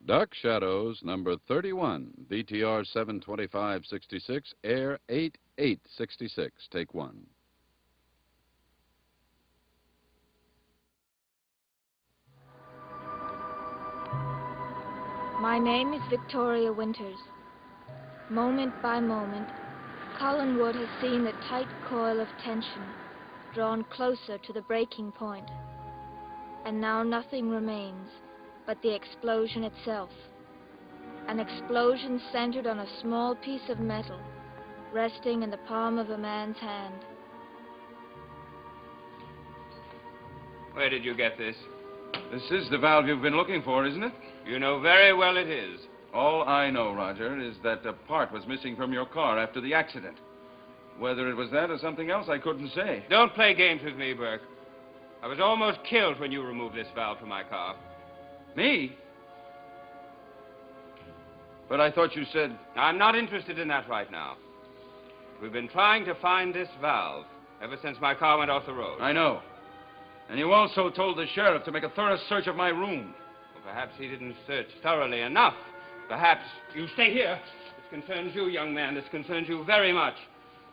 Dark Shadows, number 31, BTR 72566, Air 8866. Take one. My name is Victoria Winters. Moment by moment, Colin Wood has seen the tight coil of tension drawn closer to the breaking point. And now nothing remains but the explosion itself. An explosion centered on a small piece of metal resting in the palm of a man's hand. Where did you get this? This is the valve you've been looking for, isn't it? You know very well it is. All I know, Roger, is that a part was missing from your car after the accident. Whether it was that or something else, I couldn't say. Don't play games with me, Burke. I was almost killed when you removed this valve from my car. Me? But I thought you said... I'm not interested in that right now. We've been trying to find this valve ever since my car went off the road. I know. And you also told the sheriff to make a thorough search of my room. Well, perhaps he didn't search thoroughly enough. Perhaps... You stay here. This concerns you, young man. This concerns you very much.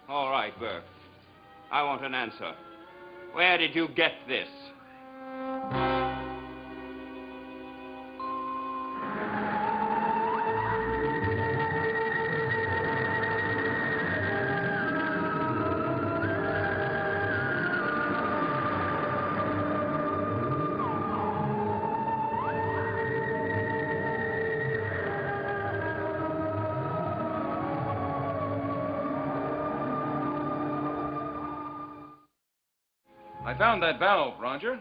All right, Burke. I want an answer. Where did you get this? I found that valve, Roger.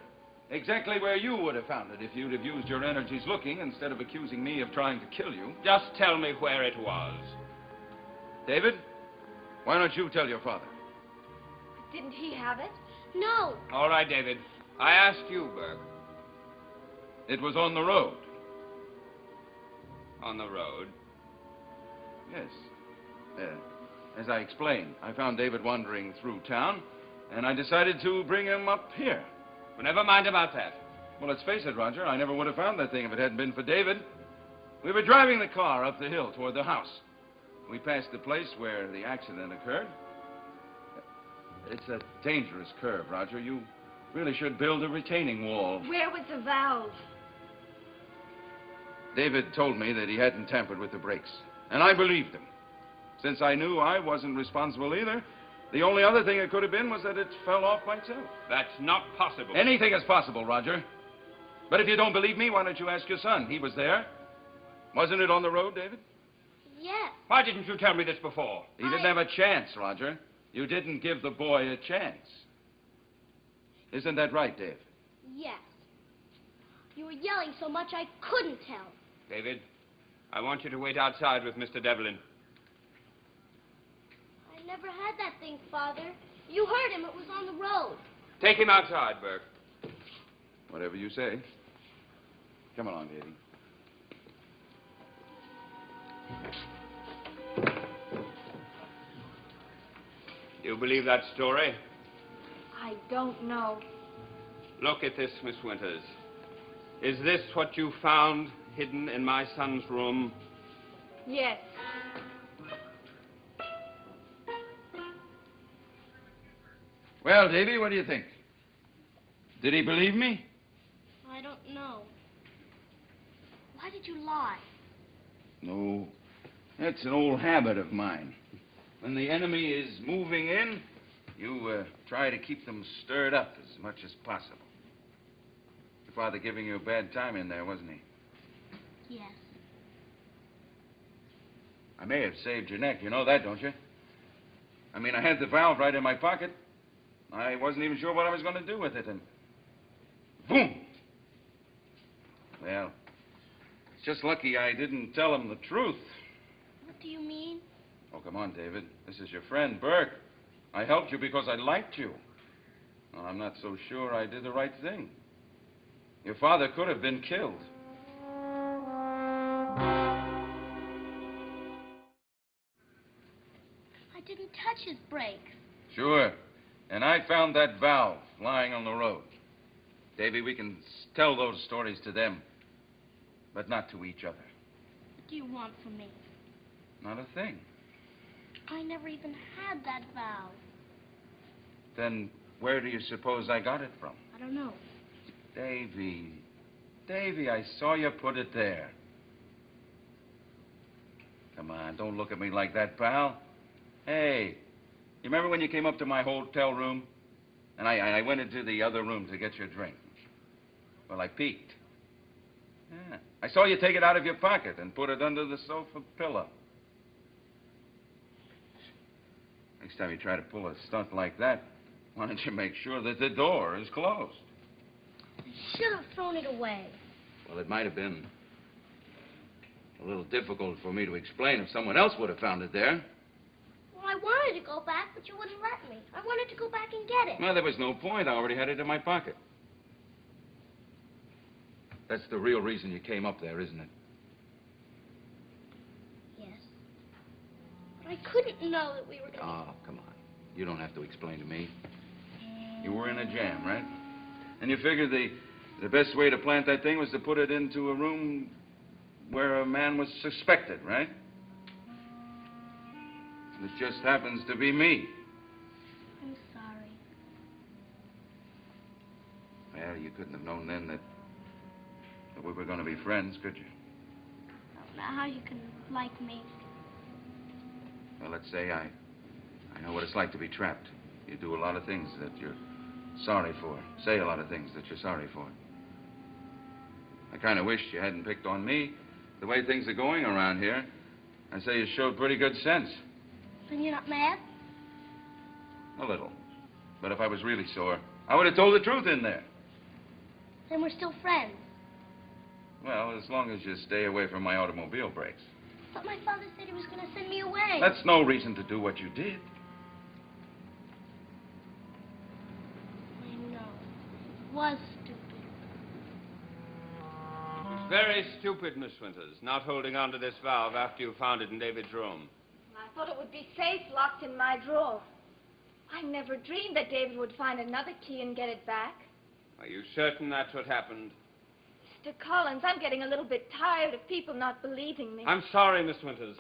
Exactly where you would have found it if you'd have used your energies looking instead of accusing me of trying to kill you. Just tell me where it was. David, why don't you tell your father? Didn't he have it? No. All right, David. I asked you, Burke. It was on the road. On the road? Yes. As I explained, I found David wandering through town, and I decided to bring him up here. Well, never mind about that. Well, let's face it, Roger, I never would have found that thing if it hadn't been for David. We were driving the car up the hill toward the house. We passed the place where the accident occurred. It's a dangerous curve, Roger. You really should build a retaining wall. Where was the valve? David told me that he hadn't tampered with the brakes, and I believed him. Since I knew I wasn't responsible either, the only other thing it could have been was that it fell off by itself. That's not possible. Anything is possible, Roger. But if you don't believe me, why don't you ask your son? He was there. Wasn't it on the road, David? Yes. Why didn't you tell me this before? He didn't have a chance, Roger. You didn't give the boy a chance. Isn't that right, Dave? Yes. You were yelling so much I couldn't tell. David, I want you to wait outside with Mr. Devlin. I never had that thing, Father. You heard him. It was on the road. Take him outside, Burke. Whatever you say. Come along, Davy. You believe that story? I don't know. Look at this, Miss Winters. Is this what you found hidden in my son's room? Yes. Well, Davy, what do you think? Did he believe me? I don't know. Why did you lie? No. That's an old habit of mine. When the enemy is moving in, you try to keep them stirred up as much as possible. Your father giving you a bad time in there, wasn't he? Yes. I may have saved your neck. You know that, don't you? I mean, I had the valve right in my pocket. I wasn't even sure what I was going to do with it, and boom! Well, it's just lucky I didn't tell him the truth. What do you mean? Oh, come on, David. This is your friend, Burke. I helped you because I liked you. Well, I'm not so sure I did the right thing. Your father could have been killed. I didn't touch his brakes. Sure. And I found that valve lying on the road. Davy, we can tell those stories to them. but not to each other. What do you want from me? Not a thing. I never even had that vow. Then where do you suppose I got it from? I don't know. Davy. Davy, I saw you put it there. Come on, don't look at me like that, pal. Hey, you remember when you came up to my hotel room? And I went into the other room to get your drink. Well, I peeked. Yeah. I saw you take it out of your pocket and put it under the sofa pillow. Next time you try to pull a stunt like that, why don't you make sure that the door is closed? I should have thrown it away. Well, it might have been a little difficult for me to explain if someone else would have found it there. Well, I wanted to go back, but you wouldn't let me. I wanted to go back and get it. Well, there was no point. I already had it in my pocket. That's the real reason you came up there, isn't it? Yes. But I couldn't know that we were going to... Oh, come on. You don't have to explain to me. You were in a jam, right? And you figured the best way to plant that thing was to put it into a room where a man was suspected, right? And it just happens to be me. I'm sorry. Well, you couldn't have known then that we were going to be friends, could you? Now how you can like me. Well, let's say I know what it's like to be trapped. You do a lot of things that you're sorry for. Say a lot of things that you're sorry for. I kind of wish you hadn't picked on me. The way things are going around here, I say you showed pretty good sense. Then you're not mad? A little. But if I was really sore, I would have told the truth in there. Then we're still friends. Well, as long as you stay away from my automobile brakes. But my father said he was going to send me away. That's no reason to do what you did. I know. It was stupid. It's very stupid, Miss Winters, not holding on to this valve after you found it in David's room. I thought it would be safe locked in my drawer. I never dreamed that David would find another key and get it back. Are you certain that's what happened? Mr. Collins, I'm getting a little bit tired of people not believing me. I'm sorry, Miss Winters.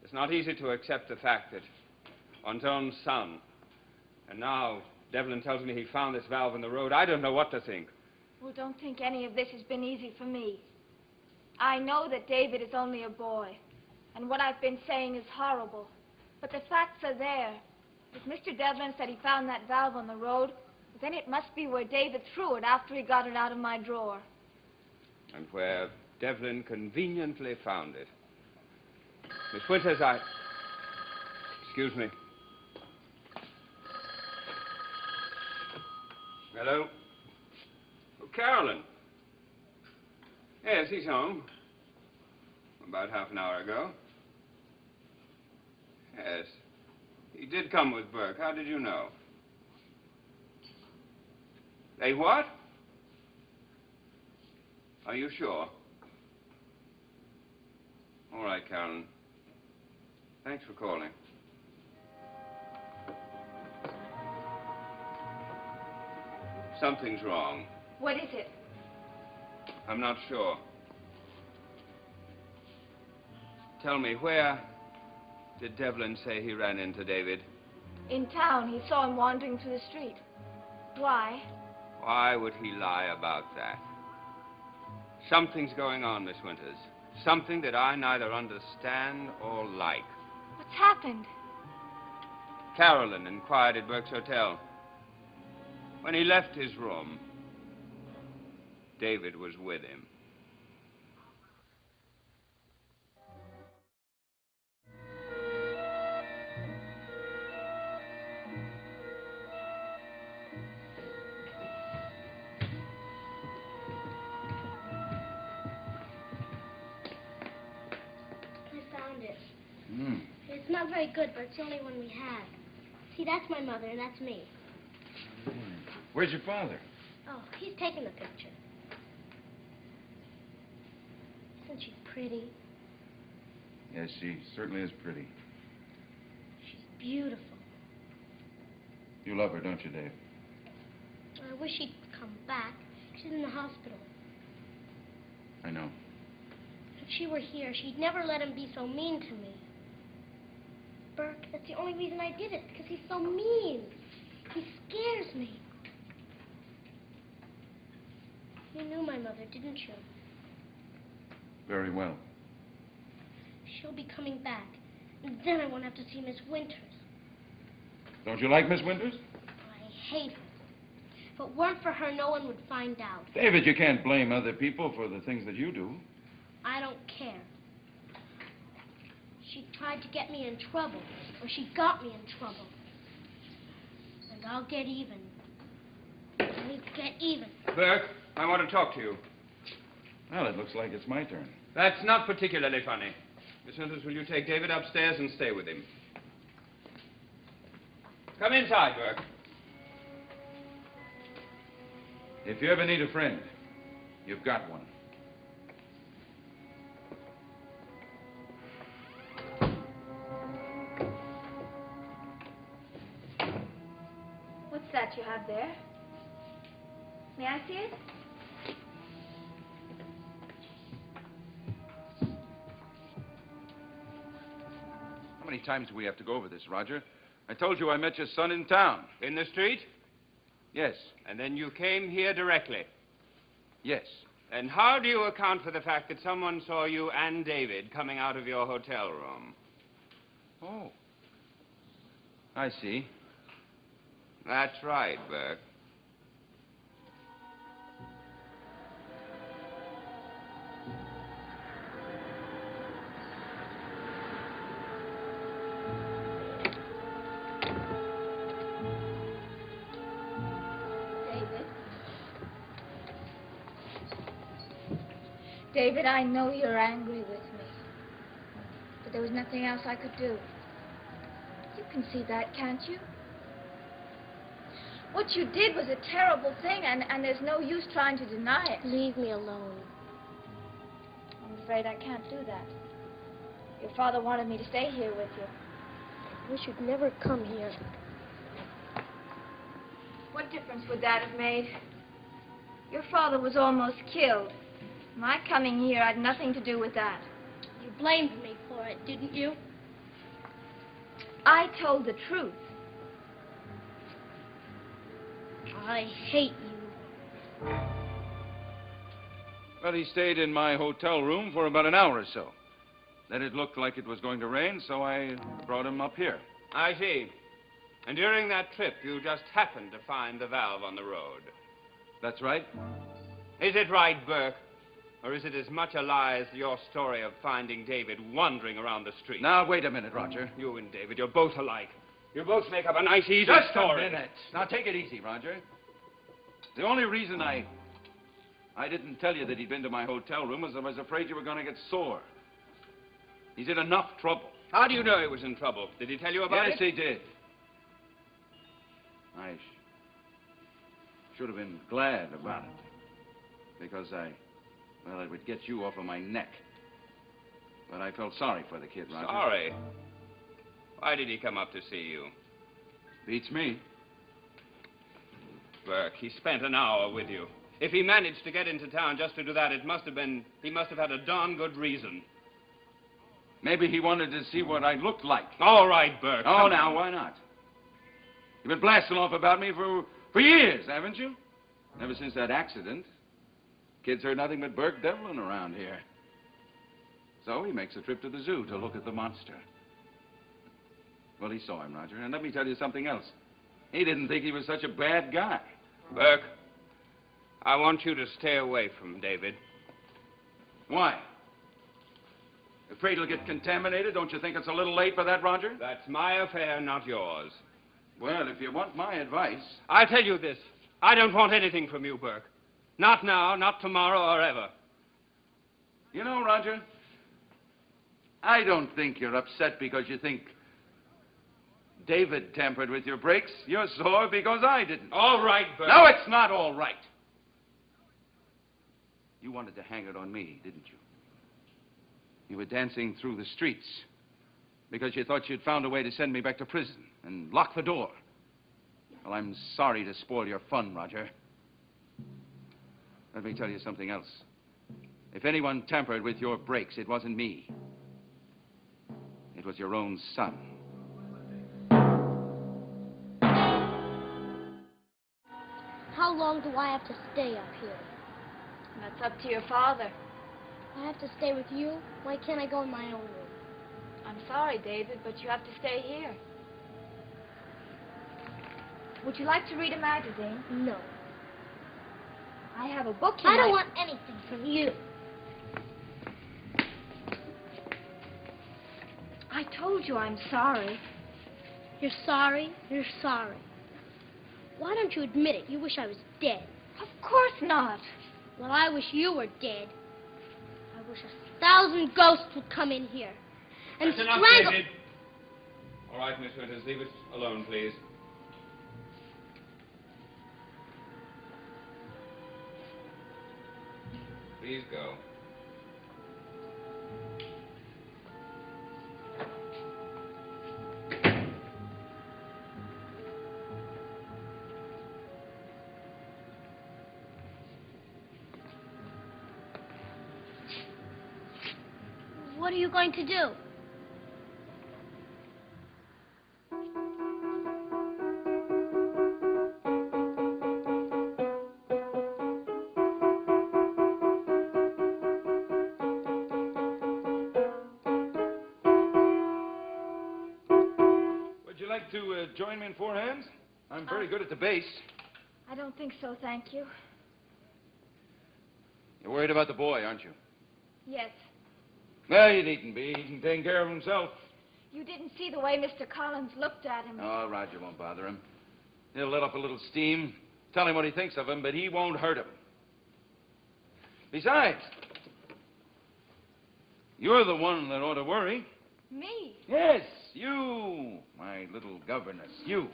It's not easy to accept the fact that one's own son, and now Devlin tells me he found this valve in the road. I don't know what to think. Well, don't think any of this has been easy for me. I know that David is only a boy, and what I've been saying is horrible. But the facts are there. If Mr. Devlin said he found that valve on the road, then it must be where David threw it after he got it out of my drawer. And where Devlin conveniently found it. Miss Winters, Excuse me. Hello? Oh, Carolyn. Yes, he's home. About half an hour ago. Yes. He did come with Burke. How did you know? They what? Are you sure? All right, Carolyn. Thanks for calling. Something's wrong. What is it? I'm not sure. Tell me, where did Devlin say he ran into David? In town, he saw him wandering through the street. Why? Why would he lie about that? Something's going on, Miss Winters. Something that I neither understand or like. What's happened? Carolyn inquired at Burke's Hotel. When he left his room, David was with him. I found it. It's not very good, but it's the only one we have. See, that's my mother, and that's me. Where's your father? Oh, he's taking the picture. Isn't she pretty? Yes, she certainly is pretty. She's beautiful. You love her, don't you, Dave? I wish she'd come back. She's in the hospital. I know. If she were here, she'd never let him be so mean to me. Burke, that's the only reason I did it, because he's so mean. He scares me. You knew my mother, didn't you? Very well. She'll be coming back, and then I won't have to see Miss Winters. Don't you like Miss Winters? I hate her. If it weren't for her, no one would find out. David, you can't blame other people for the things that you do. I don't care. She tried to get me in trouble, or she got me in trouble. And I'll get even. I'll get even. Burke, I want to talk to you. Well, it looks like it's my turn. That's not particularly funny. Miss Winters, will you take David upstairs and stay with him? Come inside, Burke. If you ever need a friend, you've got one. What's that you have there? May I see it? How many times do we have to go over this, Roger? I told you I met your son in town. In the street? Yes. And then you came here directly. Yes. And how do you account for the fact that someone saw you and David coming out of your hotel room? Oh. I see. That's right, Burke. David, I know you're angry with me. But there was nothing else I could do. You can see that, can't you? What you did was a terrible thing, and there's no use trying to deny it. Leave me alone. I'm afraid I can't do that. Your father wanted me to stay here with you. I wish you'd never come here. What difference would that have made? Your father was almost killed. My coming here had nothing to do with that. You blamed me for it, didn't you? I told the truth. I hate you. Well, he stayed in my hotel room for about an hour or so. Then it looked like it was going to rain, so I brought him up here. I see. And during that trip, you just happened to find the valve on the road. That's right. Is it right, Burke? Or is it as much a lie as your story of finding David wandering around the street? Now, wait a minute, Roger. You and David, you're both alike. You both make up a nice, easy Just story. a minute. Now, take it easy, Roger. The only reason I didn't tell you that he'd been to my hotel room was I was afraid you were going to get sore. He's in enough trouble. How do you know he was in trouble? Did he tell you about Yes, it? he did. I should have been glad about it. Because well, it would get you off of my neck. But I felt sorry for the kid, Roger. Sorry? Why did he come up to see you? Beats me. Burke, he spent an hour with you. If he managed to get into town just to do that, he must have had a darn good reason. Maybe he wanted to see what I looked like. All right, Burke. Oh, now, why not? You've been blasting off about me for years, haven't you? Ever since that accident. Kids heard nothing but Burke Devlin around here. So he makes a trip to the zoo to look at the monster. Well, he saw him, Roger. And let me tell you something else. He didn't think he was such a bad guy. Burke, I want you to stay away from David. Why? Afraid he'll get contaminated? Don't you think it's a little late for that, Roger? That's my affair, not yours. Well, if you want my advice... I'll tell you this. I don't want anything from you, Burke. Not now, not tomorrow, or ever. You know, Roger, I don't think you're upset because you think David tampered with your brakes. You're sore because I didn't. All right, Burke. No, it's not all right. You wanted to hang it on me, didn't you? You were dancing through the streets because you thought you'd found a way to send me back to prison and lock the door. Well, I'm sorry to spoil your fun, Roger. Let me tell you something else. If anyone tampered with your brakes, it wasn't me. It was your own son. How long do I have to stay up here? That's up to your father. I have to stay with you? Why can't I go in my own room? I'm sorry, David, but you have to stay here. Would you like to read a magazine? No. I have a book you I don't might- want anything from you. I told you I'm sorry. You're sorry? You're sorry. Why don't you admit it? You wish I was dead. Of course not. Well, I wish you were dead. I wish 1,000 ghosts would come in here and That's enough, strangle... David. All right, Miss Winters, leave us alone, please. Please go. What are you going to do? Would you like to join me in four hands? I'm very good at the bass. I don't think so, thank you. You're worried about the boy, aren't you? Yes. Well, you needn't be. He can take care of himself. You didn't see the way Mr. Collins looked at him. Oh, Roger won't bother him. He'll let off a little steam, tell him what he thinks of him, but he won't hurt him. Besides, you're the one that ought to worry. Me? Yes, you, my little governess, you.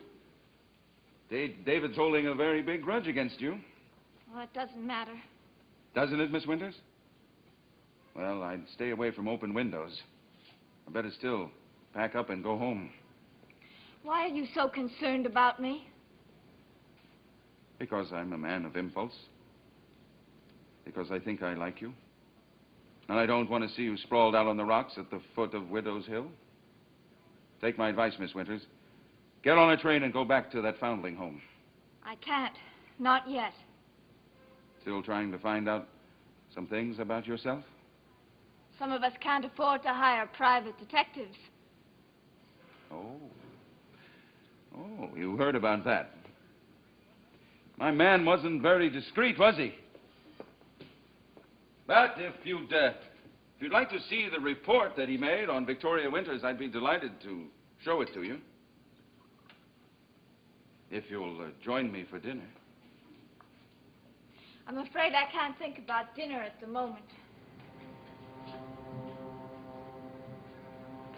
David's holding a very big grudge against you. Well, it doesn't matter. Doesn't it, Miss Winters? Well, I'd stay away from open windows. Or better still, pack up and go home. Why are you so concerned about me? Because I'm a man of impulse. Because I think I like you. And I don't want to see you sprawled out on the rocks at the foot of Widow's Hill. Take my advice, Miss Winters. Get on a train and go back to that foundling home. I can't. Not yet. Still trying to find out some things about yourself? Some of us can't afford to hire private detectives. Oh. Oh, you heard about that. My man wasn't very discreet, was he? But if you'd like to see the report that he made on Victoria Winters, I'd be delighted to show it to you. If you'll join me for dinner. I'm afraid I can't think about dinner at the moment.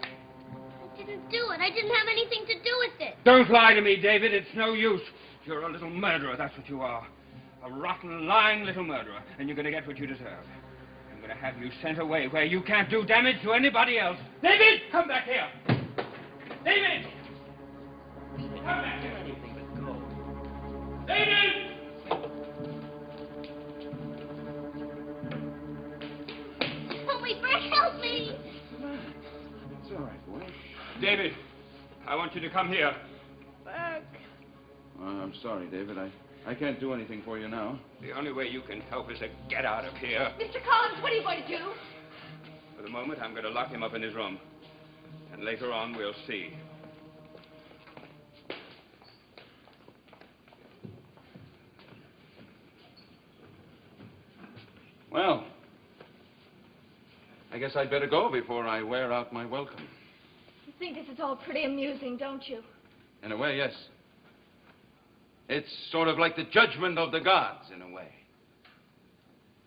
I didn't do it. I didn't have anything to do with it. Don't lie to me, David. It's no use. You're a little murderer, that's what you are. A rotten, lying little murderer. And you're going to get what you deserve. I'm going to have you sent away where you can't do damage to anybody else. David, come back here. David! Come back here. Anything but go. David! Help me, Bert, help me! It's all right, boy. David, I want you to come here. Burke. I'm sorry, David. I can't do anything for you now. The only way you can help is to get out of here. Mr. Collins, what are you going to do? For the moment, I'm going to lock him up in his room. And later on, we'll see. Well, I guess I'd better go before I wear out my welcome. You think this is all pretty amusing, don't you? In a way, yes. It's sort of like the judgment of the gods, in a way.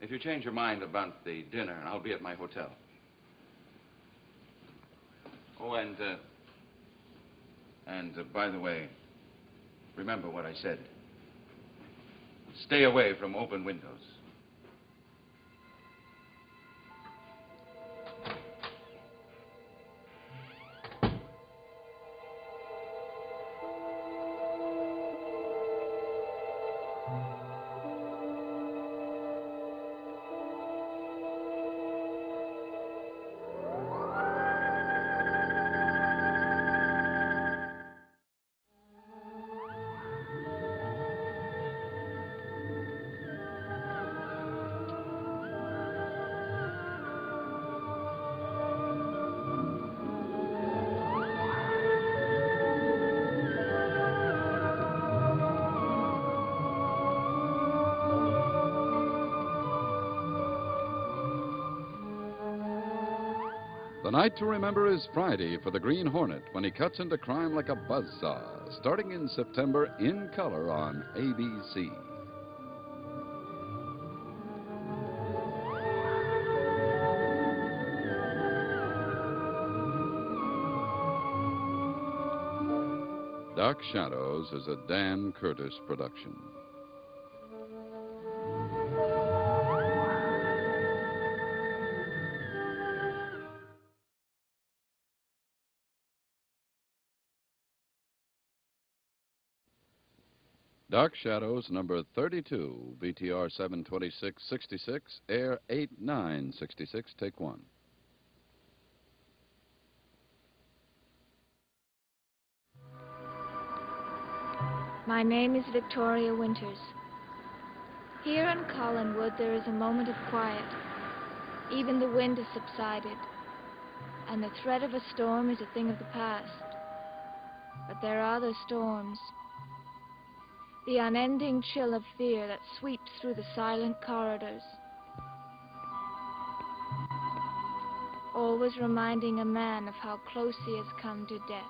If you change your mind about the dinner, I'll be at my hotel. Oh, and by the way, remember what I said. Stay away from open windows. The night to remember is Friday for the Green Hornet when he cuts into crime like a buzzsaw, starting in September in color on ABC. Dark Shadows is a Dan Curtis production. Dark Shadows, number 32, VTR 72666, air 8966, take one. My name is Victoria Winters. Here in Collinwood there is a moment of quiet. Even the wind has subsided, and the threat of a storm is a thing of the past. But there are other storms. The unending chill of fear that sweeps through the silent corridors, always reminding a man of how close he has come to death.